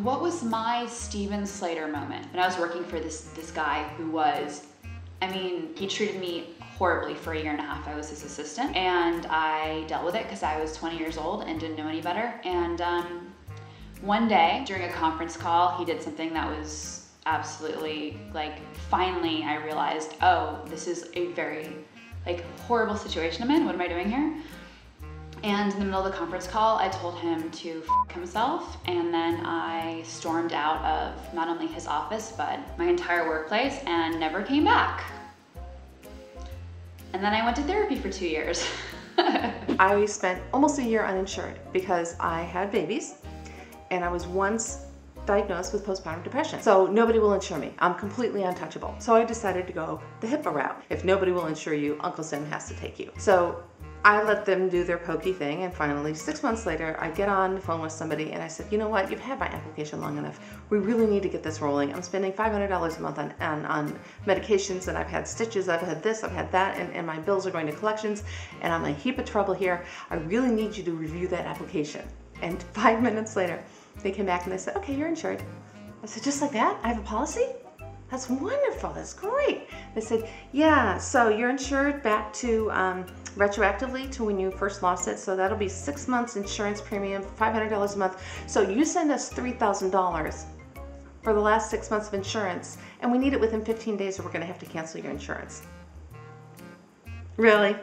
What was my Steven Slater moment? When I was working for this guy who was, I mean, he treated me horribly for 1.5 years. I was his assistant, and I dealt with it because I was 20 years old and didn't know any better. And one day during a conference call, he did something that was absolutely, like, finally I realized, oh, this is a very, like, horrible situation I'm in. What am I doing here? And in the middle of the conference call, I told him to f himself, and then I stormed out of not only his office, but my entire workplace, and never came back. And then I went to therapy for 2 years. I spent almost a year uninsured because I had babies, and I was once diagnosed with postpartum depression. So nobody will insure me. I'm completely untouchable. So I decided to go the HIPAA route. If nobody will insure you, Uncle Sam has to take you. So I let them do their pokey thing, and finally 6 months later I get on the phone with somebody and I said, you know what, you've had my application long enough. We really need to get this rolling. I'm spending $500 a month on medications, and I've had stitches, I've had this, I've had that, and my bills are going to collections, and I'm in a heap of trouble here. I really need you to review that application. And 5 minutes later they came back and they said, okay, you're insured. I said, just like that? I have a policy? That's wonderful, that's great. They said, yeah, so you're insured back to retroactively to when you first lost it, so that'll be 6 months insurance premium, $500 a month. So you send us $3,000 for the last 6 months of insurance, and we need it within 15 days or we're gonna have to cancel your insurance. Really?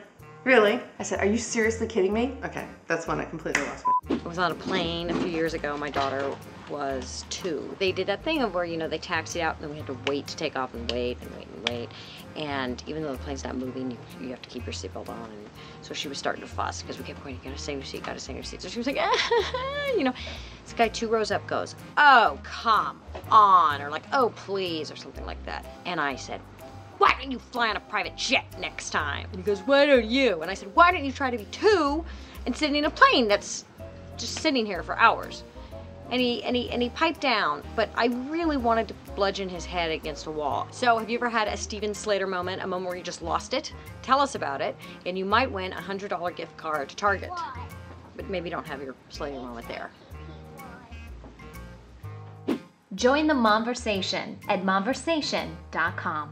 Really? I said, are you seriously kidding me? Okay, that's when I completely lost my. I was on a plane a few years ago. My daughter was 2. They did that thing of where, you know, they taxied out and then we had to wait to take off and wait and wait and wait. And even though the plane's not moving, you have to keep your seatbelt on. And so she was starting to fuss because we kept going, you gotta stay in your seat, gotta stay in your seat. So she was like, you know, this guy 2 rows up goes, oh, come on, or like, oh, please, or something like that. And I said, why don't you fly on a private jet next time? And he goes, why don't you? And I said, why don't you try to be 2 and sit in a plane that's just sitting here for hours? And he piped down, but I really wanted to bludgeon his head against a wall. So have you ever had a Steven Slater moment, a moment where you just lost it? Tell us about it, and you might win a $100 gift card to Target. But maybe don't have your Slater moment there. Join the Momversation at momversation.com.